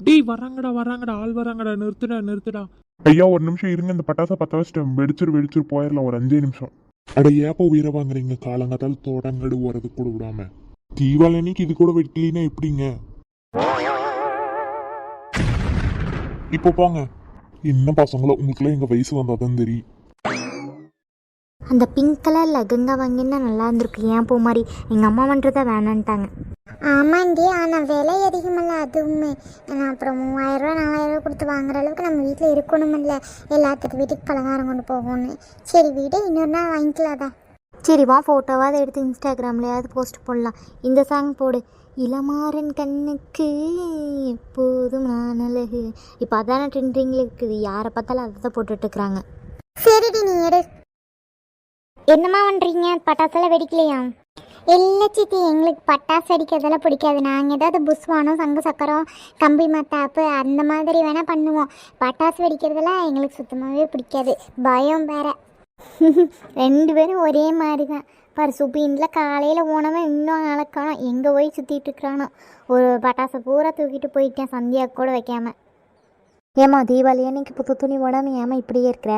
டேய் வராங்கடா வராங்கடா, ஆள் வராங்கடா, நிறுத்துடா நிறுத்துடா. ஐயா ஒரு நிமிஷம் இருங்க, இந்த பட்டாசை பற்ற வச்சுட்டேன். வெடிச்சிரு போயிடலாம், ஒரு 5 நிமிஷம். அட ஏப்போ உயிரை வாங்குறீங்க, காலங்காத்தால் தோட்டங்கடு வரது கூட விடாம. தீபாவளி அன்னைக்கு இது கூட வெட்டலினா எப்படிங்க? இப்போ போங்க. என்ன பசங்களோ, உங்களுக்குலாம் எங்க வயசு வந்தாதான் தெரியும். அந்த பிங்க் கலர் லெகங்கா வாங்கினா நல்லா இருந்திருக்கு. ஏன் பூ மாதிரி எங்கள் அம்மா பண்ணுறதா வேணான்ட்டாங்க. ஆமாண்டி, ஆனால் விலை அதிகமல்ல அதுவுமே. நான் அப்புறம் 3000 4000 கொடுத்து வாங்குற அளவுக்கு நம்ம வீட்டில் இருக்கணுமில்ல, எல்லாத்துக்கும் வீட்டுக்கு பலகாரம் கொண்டு போகணும். சரி வீடு இன்னொரு நாள் வாங்கிக்கலாதா. சரி வா, ஃபோட்டோவாவது எடுத்து இன்ஸ்டாகிராம்லையாவது போஸ்ட் போடலாம். இந்த சாங் போடு. இளமாறன் கண்ணுக்கு எப்போதும் நான் அழகு. இப்போ அதான ட்ரெண்டிங்கில் இருக்குது, யாரை பார்த்தாலும் அதை தான் போட்டுட்ருக்குறாங்க. சரிடி நீ எடு. என்னம்மா பண்ணுறீங்க? பட்டாசெல்லாம் வெடிக்கலையா? இல்லை சித்தி, எங்களுக்கு பட்டாசு அடிக்கிறதெல்லாம் பிடிக்காது. நாங்கள் ஏதாவது புஸ்வானம் சங்கு சக்கரம் கம்பி மத்தாப்பு அந்த மாதிரி வேணால் பண்ணுவோம். பட்டாசு வெடிக்கிறதெல்லாம் எங்களுக்கு சுத்தமாகவே பிடிக்காது, பயம் வேற. 2 பேரும் ஒரே மாதிரி தான் பாரு. சுபீனில் காலையில் போனவன் இன்னும் அழக்கானோம், எங்கே போய் சுற்றிட்டு இருக்கிறானோ. ஒரு பட்டாசை பூரா தூக்கிட்டு போயிட்டேன், சந்தியாவுக்கு கூட வைக்காம. ஏமா தீபாவளி அன்னைக்கு புது துணி போடாமல் ஏமா இப்படியே இருக்கிற?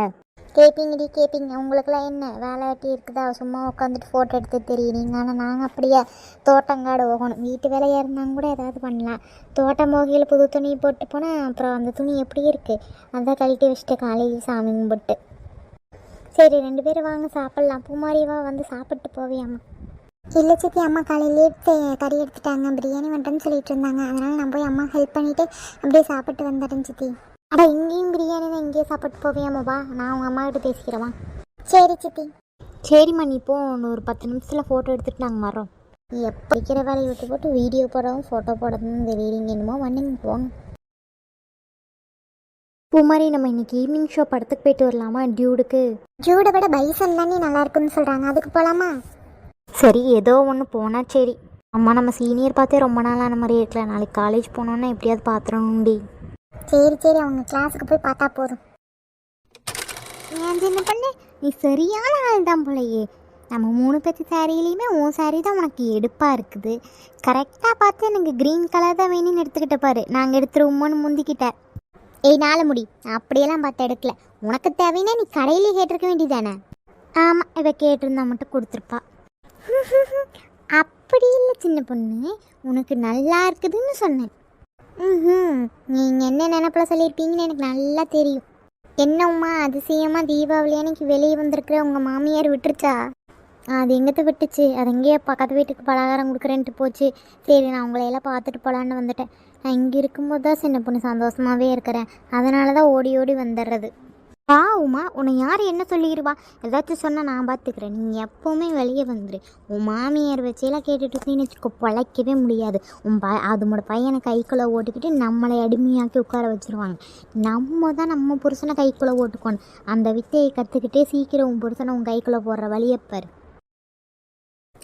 கேட்பீங்க. உங்களுக்குலாம் என்ன வேலை வெட்டி இருக்குதா? சும்மா உட்காந்துட்டு ஃபோட்டோ எடுத்து தெரியுறீங்க. ஆனால் நாங்கள் அப்படியே தோட்டங்காடு போகணும். வீட்டு வேலையாக இருந்தாங்க கூட ஏதாவது பண்ணலாம். தோட்டம் போகையில் புது துணி போட்டு போனால் அப்புறம் அந்த துணி எப்படி இருக்குது, அதான் கழட்டி வச்சுட்டு காலையில் சாமி கும்பிட்டு. சரி 2 பேரும் வாங்க சாப்பிட்லாம். பூமாரிவா வந்து சாப்பிட்டு போவியாம்மா? இல்லை சித்தி, அம்மா காலையிலே கறி எடுத்துட்டாங்க, பிரியாணி வந்துட்டேன்னு சொல்லிட்டு இருந்தாங்க. அதனால் நான் போய் அம்மா ஹெல்ப் பண்ணிவிட்டு அப்படியே சாப்பிட்டு வந்துடுறேன் சித்தி. அட இங்கேயும் பிரியாணி தான், இங்கேயே சாப்பிட்டு போவியாமாப்பா? நான் உங்கள் அம்மா கிட்ட பேசிக்கிறேம்மா. சரி சித்தி. சரிம்மா, நீ இப்போ ஒரு 10 நிமிஷத்தில் ஃபோட்டோ எடுத்துகிட்டு நாங்கள் வரோம். எப்போ வைக்கிற வேலையை விட்டு போட்டு வீடியோ போடவும் ஃபோட்டோ போடவும் தெரியுறீங்க, என்னமோ வண்டிங்க போங்க. பூமாரி, நம்ம இன்னைக்கு ஈவினிங் ஷோ படத்துக்கு போயிட்டு வரலாமா? டியூடுக்கு. டியூடை விட பைசன் தானே நல்லா இருக்குன்னு சொல்கிறாங்க, அதுக்கு போகலாமா? சரி ஏதோ ஒன்று போனால் சரி. அம்மா நம்ம சீனியர் பார்த்தே ரொம்ப நாளான மாதிரி இருக்கல. நாளைக்கு காலேஜ் போனோன்னா எப்படியாவது பார்த்துடணும்டி. சரி அவங்க கிளாஸுக்கு போய் பார்த்தா போதும். ஏன் சின்ன பண்ணு, நீ சரியான ஆள் தான் போலையே. நம்ம 3 பேர்த்து சாரியிலையுமே உன் சாரி தான் உனக்கு எடுப்பாக இருக்குது. கரெக்டாக பார்த்து எனக்கு க்ரீன் கலர் தான் வேணும்னு எடுத்துக்கிட்ட பாரு. நாங்கள் எடுத்துருவோமோன்னு முந்திக்கிட்டேன். ஏய் நாளை முடி, அப்படியெல்லாம் பார்த்து எடுக்கல. உனக்கு தேவைன்னா நீ கடையிலே கேட்டிருக்க வேண்டியதானே? ஆமாம், இவ கேட்டிருந்தா மட்டும் கொடுத்துருப்பா. அப்படி இல்லை சின்ன பொண்ணு, உனக்கு நல்லா இருக்குதுன்னு சொன்னேன். நீங்கள் என்ன நினப்பில் சொல்லியிருப்பீங்கன்னு எனக்கு நல்லா தெரியும். என்னம்மா அதிசயமாக தீபாவளி அன்னைக்கு வெளியே வந்திருக்கிற உங்கள் மாமியார் விட்டுருச்சா? அது எங்கேத்த விட்டுச்சு, அது எங்கேயே பக்கத்து வீட்டுக்கு பலகாரம் கொடுக்குறேன்ட்டு போச்சு. சரி நான் உங்களையெல்லாம் பார்த்துட்டு போகலான்னு வந்துட்டேன். நான் இங்கே இருக்கும்போது தான் சின்ன பொண்ணு சந்தோஷமாகவே இருக்கிறேன், அதனால தான் ஓடி ஓடி வந்துடுறது. வா உமா, உன்னை யார் என்ன சொல்லிடுவா? ஏதாச்சும் சொன்னால் நான் பார்த்துக்கிறேன். நீங்கள் எப்போவுமே வெளியே வந்துடு. உன் மாமியார் வச்செல்லாம் கேட்டுட்டு இருக்கீங்கன்னு வச்சுக்கோ, பிழைக்கவே முடியாது. அதோட பையனை கைக்குள்ளே ஓட்டுக்கிட்டு நம்மளை அடிமையாக்கி உட்கார வச்சுருவாங்க. நம்ம தான் நம்ம புருஷனை கைக்குள்ளே ஓட்டுக்கணும். அந்த வித்தையை கற்றுக்கிட்டே சீக்கிரம் உன் புருஷனை உன் கைக்குள்ளே போடுற வழியப்பார்.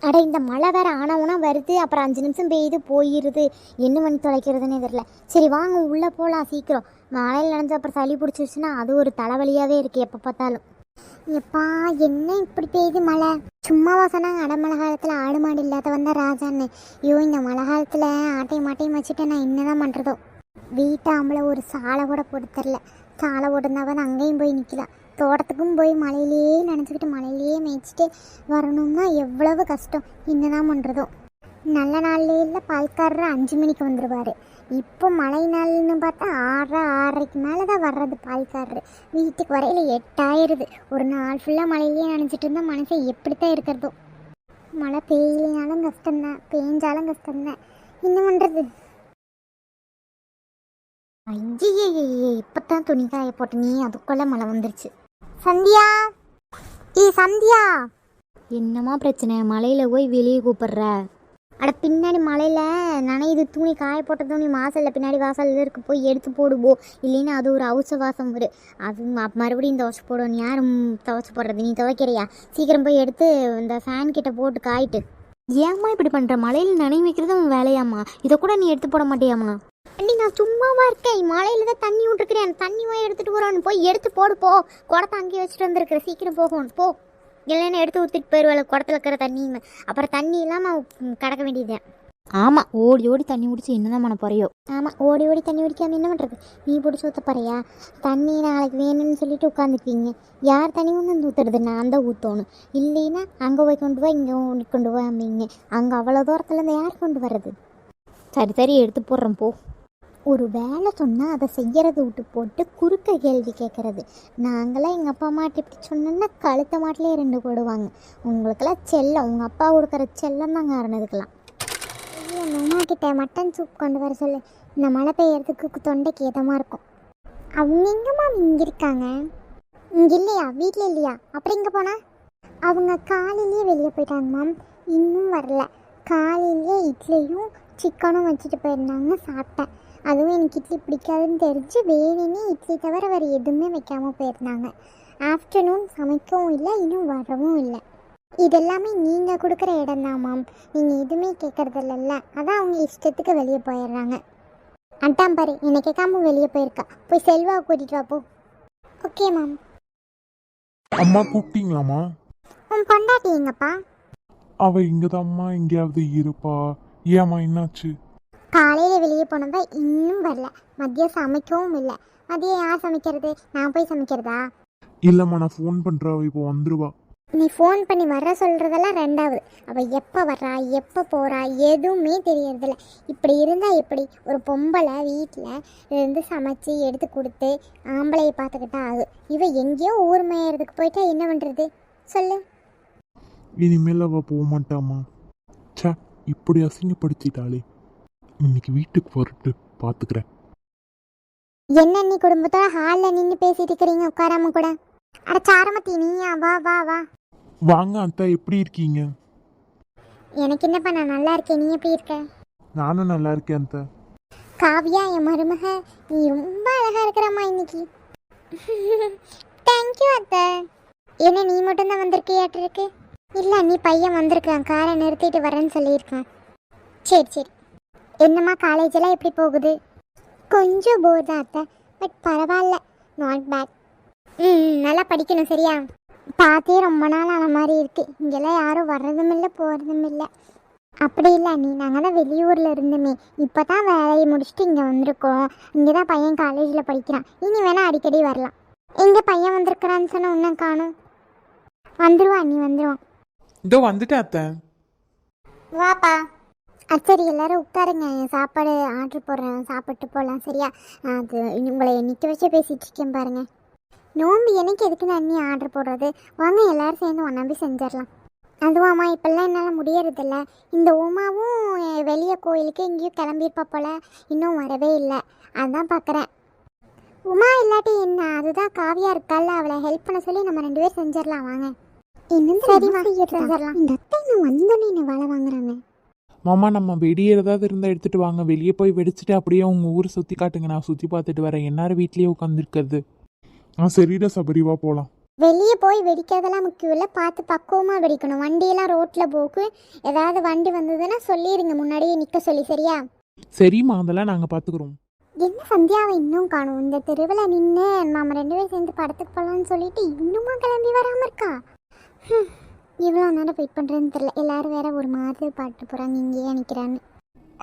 அட இந்த மழை வேறு ஆனவுனா வருது, அப்புறம் 5 நிமிஷம் பெய்யுது போயிடுது, என்ன பண்ணி தொலைக்கிறதுனே தெரில. சரி வாங்க உள்ளே போகலாம் சீக்கிரம். மழையில் நனைஞ்ச அப்புறம் சளி பிடிச்சிருச்சுன்னா அது ஒரு தலைவலியாகவே இருக்குது எப்போ பார்த்தாலும். எப்பா என்ன இப்படி பெய்யுது மழை? சும்மாவா சொன்னாங்க அடமழை காலத்தில் ஆடு மாடு இல்லாத வந்தால் ராஜான்னு? ஐயோ இந்த மழை காலத்தில் ஆட்டையும் மாட்டையும் வச்சுட்டு நான் என்ன தான் பண்ணுறதோ. வீட்டு ஆம்பளை ஒரு சாலை கூட போட்டு தரல. சாலை போட்டிருந்தாவது அங்கேயும் போய் நிற்கலாம். தோட்டத்துக்கும் போய் மழையிலேயே நினச்சிக்கிட்டு மழையிலேயே மேய்ச்சிட்டு வரணும்னா எவ்வளவு கஷ்டம், என்னதான் பண்ணுறதோ. நல்ல நாள்லேயில் பால்காரர் 5 மணிக்கு வந்துடுவார். இப்போ மழை நாள்னு பார்த்தா 6 6:30க்கு மேலே தான் வர்றது பால்காரர். வீட்டுக்கு வரையில் 8 ஆயிடுது. ஒரு நாள் ஃபுல்லாக மழையிலேயே நினச்சிட்டு இருந்தால் மனுஷன் எப்படித்தான் இருக்கிறதோ. மழை பெய்யலைனாலும் கஷ்டம்தான், பெஞ்சாலும் கஷ்டம்தான், என்ன பண்ணுறது? ஐயே, இப்போ தான் துணி காய போட்ட நீ அதுக்குள்ளே மழை வந்துருச்சு. சந்தியா, சந்தியா, என்னம்மா பிரச்சனை? மழையில் போய் வெளியே கூப்பிட்ற? அட பின்னாடி மழையில் நனையுது துணி, காய போட்ட துணி வாசலில் பின்னாடி வாசலில் இருக்கு, போய் எடுத்து போடுவோம். இல்லைன்னா அது ஒரு அவுச வாசம் வரும். அது மறுபடியும் துவைச்சி போடுவோம். யாரும் துவைச்சி போடுறது? நீ துவைக்கிறியா? சீக்கிரம் போய் எடுத்து இந்த ஃபேன் கிட்ட போட்டு காயிட்டு. ஏம்மா இப்படி பண்ணுற? மழையில் நனை வைக்கிறது உன் வேலையாம்மா? இதை கூட நீ எடுத்து போட மாட்டியாம்மா? அண்டி நான் சும்மாவா இருக்கேன், மழையில தான் தண்ணி விட்டுருக்கிறேன். தண்ணி போய் எடுத்துகிட்டு போகிறோன்னு போய் எடுத்து போடு போ. குடத்தை அங்கேயே வச்சுட்டு வந்துருக்குற, சீக்கிரம் போகணும் போ. இல்லைன்னா எடுத்து ஊற்றிட்டு போயிடுவாள் குடத்துல இருக்கிற தண்ணியுமே. அப்புறம் தண்ணி இல்லாமல் கிடக்க வேண்டியது. ஆமாம், ஓடி ஓடி தண்ணி குடிச்சு என்னதான் பண்ண போறியோ? ஆமாம், ஓடி ஓடி தண்ணி குடிக்காம என்ன பண்ணுறது? நீ பிடிச்சி ஊற்ற போறியா? தண்ணி நாளைக்கு வேணும்னு சொல்லிட்டு உட்காந்துருக்கீங்க. யார் தண்ணி கொண்டு வந்து ஊற்றுறது? நான் தான் ஊற்றணும். இல்லைன்னா அங்கே போய் கொண்டு வா, இங்கே கொண்டு வா அப்படிங்க. அங்கே அவ்வளோ தூரத்துலேருந்து யார் கொண்டு வர்றது? சரி சரி, எடுத்து போடுறேன் போ. ஒரு வேலை சொன்னால் அதை செய்யறது விட்டு போட்டு குறுக்க கேள்வி கேட்குறது. நாங்களாம் எங்கள் அப்பா அம்மாட்ட இப்படி சொன்னோன்னா கழுத்த மாட்டிலே 2 போடுவாங்க. உங்களுக்கெல்லாம் செல்லம், உங்கள் அப்பா கொடுக்குற செல்லம் தான் காரணம் இதுக்கெல்லாம். எங்கள் அம்மா கிட்ட மட்டன் சூப் கொண்டு வர சொல்லு. இந்த மழை பெய்யறதுக்கு தொண்டைக்கு இதமாக இருக்கும். அவங்க எங்கம்மா இங்கே இருக்காங்க? இங்கே இல்லையா? வீட்டில் இல்லையா? அப்புறம் இங்கே போனா? அவங்க காலையிலேயே வெளியே போயிட்டாங்க மேம், இன்னும் வரல. காலையிலேயே இட்லியும் சிக்கனும் வச்சுட்டு போயிருந்தாங்க, சாப்பிட்டேன். அதுவும் எனக்கு இட்லி பிடிக்காதுன்னு தெரிஞ்சு வேணும்னே இட்லி தவிர வேறு எதுவுமே வைக்காமல் போயிருந்தாங்க. ஆஃப்டர்நூன் சமைக்கவும் இல்லை, இன்னும் வரவும் இல்லை. இதெல்லாமே நீங்கள் கொடுக்குற இடம் தான் மேம், நீங்கள் எதுவுமே கேட்குறது இல்லைல்ல. அதான் அவங்க இஷ்டத்துக்கு வெளியே போயிடுறாங்க. அட்டாம் பாரு, என்னை கேட்காம வெளியே போயிருக்கா. போய் செல்வாவை கூட்டிகிட்டு வாப்போ. Okay ma'am. அம்மா கூப்பிட்டீங்களாம்மா? உன் பொண்டாட்டி எங்கப்பா? அவ இங்கதாம்மா எங்கேயாவது இருப்பா. ஏம்மா என்னாச்சு? காலையில் வெளியே போனவ இன்னும் வரல. மதியம் சமைக்கவும் இல்லை. மதியம் யார் சமைக்கிறது? நான் போய் சமைக்கிறதா? இல்லம்மா, நான் ஃபோன் பண்றேன், அவ இப்போ வந்துருவா. நீ ஃபோன் பண்ணி வர சொல்கிறதெல்லாம் ரெண்டாவது. அவள் எப்போ வர்றா, எப்போ போகிறா, எதுவுமே தெரியறதில்ல. இப்படி இருந்தால் எப்படி? ஒரு பொம்பளை வீட்டில் இருந்து சமைச்சு எடுத்து கொடுத்து ஆம்பளையை பார்த்துக்கிட்டா ஆகும். இவ எங்கேயோ ஊர் மேயறதுக்கு போயிட்டா என்ன பண்ணுறது சொல்லு? இனிமேல் அவ போக மாட்டாம்மா. ச்சே, இப்படி அசிங்கப்படுத்திட்டாளே. இன்னைக்கு வீட்டுக்கு வரட்டு பார்த்துக்கிறேன். என்ன நீ குடும்பத்தோட ஹாலில் நின்று பேசிட்டு இருக்கிறீங்க உட்காராம கூட? அட சாரமத்தி, நீயா? வா வா வா. வாங்க அத்தா, எப்படி இருக்கீங்க? எனக்கு என்னப்பா, நான் நல்லா இருக்கேன். நீ எப்படி இருக்க? நானும் நல்லா இருக்கேன் அத்தா. காவியா, என் மருமக, நீ ரொம்ப அழகா இருக்கிறம்மா இன்னைக்கு. தேங்க்யூ அத்தை. என்ன நீ மட்டும்தான் வந்திருக்கியாட்டு இருக்கு? இல்லை, நீ பையன் வந்திருக்கான், காரை நிறுத்திட்டு வரேன்னு சொல்லியிருக்கான். சரி சரி. என்னம்மா காலேஜெல்லாம் எப்படி போகுது? கொஞ்சம் போர் தான் அத்தை, பட் பரவாயில்ல, நாட் பேட். நல்லா படிக்கணும் சரியா? பார்த்தே ரொம்ப நாள் ஆன மாதிரி இருக்குது. இங்கெல்லாம் யாரும் வர்றதும் இல்லை போகிறதும் இல்லை. அப்படி இல்லை நீ, நாங்கள் தான் வெளியூரில் இருந்தோமே, இப்போ தான் வேலையை முடிச்சுட்டு இங்கே வந்திருக்கோம். இங்கே தான் பையன் காலேஜில் படிக்கிறான். இனி வேணால் அடிக்கடி வரலாம். எங்கே பையன் வந்திருக்கிறான்னு சொன்ன ஒன்றும் காணும். வந்துடுவான், நீ வந்துடுவான். இதோ வந்துட்டேன் அத்தை. வாப்பா. சரி, எல்லோரும் உட்காருங்க. சாப்பாடு ஆர்டர் போடுறேன், சாப்பிட்டு போகலாம் சரியா? அது உங்களை நிற்க வச்சே பேசிகிட்டு இருக்கேன் பாருங்க. நோம்பு எனக்கு எதுக்கு நான் அண்ணி ஆர்டர் போடுறது? வாங்க எல்லோரும் சேர்ந்து ஒன்றாம்பி செஞ்சிடலாம். அதுவாம்மா, இப்போல்லாம் என்னால் முடியறதில்ல. இந்த உமாவும் வெளியே கோயிலுக்கு எங்கேயும் கிளம்பியிருப்பா போல், இன்னும் வரவே இல்லை. அதான் பார்க்குறேன். உமா இல்லாட்டி என்ன, அதுதான் காவியா இருக்கால, அவளை ஹெல்ப் பண்ண சொல்லி நம்ம 2 பேர் செஞ்சிடலாம். வாங்க. இன்னும் சரிம்மா, செஞ்சிடலாம். இந்த அத்தை இன்னும் வந்தோன்னே என்ன வேலை வாங்குறாங்க. மாமா, நம்ம வெடி ஏதாவது இருந்தால் எடுத்துட்டு வாங்க. வெளியே போய் வெடிச்சிட்டு அப்படியே உங்கள் ஊரை சுற்றி காட்டுங்க, நான் சுற்றி பார்த்துட்டு வரேன். எல்லாரும் வீட்லேயே உட்காந்துருக்கிறது. சரிடா சபரிவா, போகலாம். வெளியே போய் வெடிக்கிறதெல்லாம் முக்கியம் இல்லை, பார்த்து பக்குவமாக வெடிக்கணும். வண்டியெல்லாம் ரோட்டில் போக்கு, ஏதாவது வண்டி வந்ததுன்னா சொல்லிடுங்க, முன்னாடியே நிற்க சொல்லி சரியா? சரிம்மா, அதெல்லாம் நாங்கள் பார்த்துக்குறோம். என்ன சந்தியாவை இன்னும் காணும்? இந்த தெருவில் நின்று நம்ம 2 பேரும் சேர்ந்து படத்துக்கு போகலான்னு சொல்லிட்டு இன்னுமா கிளம்பி வராமல் இருக்கா? இவ்வளோ நேரம் வெயிட் பண்ணுறேன்னு தெரியல. எல்லாரும் வேற ஒரு மாதிரி பாட்டு போகிறாங்க, இங்கேயே நிற்கிறான்னு.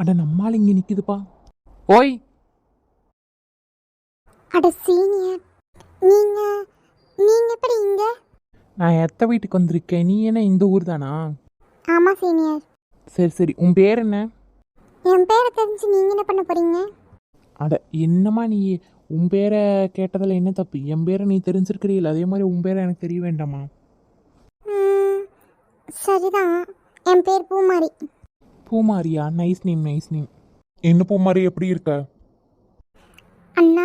அட, நம்மால் இங்கே நிற்கிதுப்பா. ஓய். அட சீனியர், நீங்கள் எப்படி இங்கே? நான் எத்த வீட்டுக்கு வந்திருக்கேன். நீ என்ன இந்த ஊர் தானா? ஆமாம் சீனியர். சரி சரி, உன் பேர் என்ன? என் பேரை தெரிஞ்சு நீங்கள் என்ன பண்ண போகிறீங்க? அட என்னம்மா நீ, உன் பேரை கேட்டதில் என்ன தப்பு? என் பேரை நீ தெரிஞ்சிருக்கிறீல்ல, அதே மாதிரி உன் பேரை எனக்கு தெரிய வேண்டாமா? சரிதான், என் பேர் பூமாரி. பூமாரியா? Nice name, nice name. என்ன பூமாரி, எப்படி இருக்க? அண்ணா,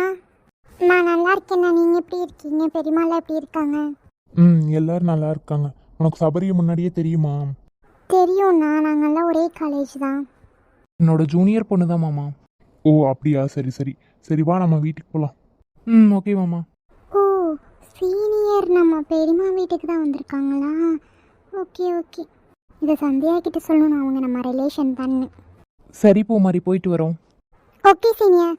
நான் நல்லா இருக்கேண்ணா. நீங்கள் எப்படி இருக்கீங்க? பெரியம்மாலாம் எப்படி இருக்காங்க? எல்லாரும் நல்லா இருக்காங்க. உனக்கு சபரியை முன்னாடியே தெரியுமா? தெரியும்ண்ணா, நாங்கள்லாம் ஒரே காலேஜ் தான். என்னோட ஜூனியர் பொண்ணு தான் மாமா. ஓ அப்படியா, சரி சரி. சரி வா, நம்ம வீட்டுக்கு போகலாம். ஓகே மாமா. ஓ சீனியர் நம்ம பெரியம்மா வீட்டுக்கு தான் வந்திருக்காங்களா? Okay okay. இதை சந்தியா கிட்ட சொல்லணும், அவங்க நம்ம ரிலேஷன் தானே. சரி பூமாரி, போயிட்டு வரோம். Okay senior.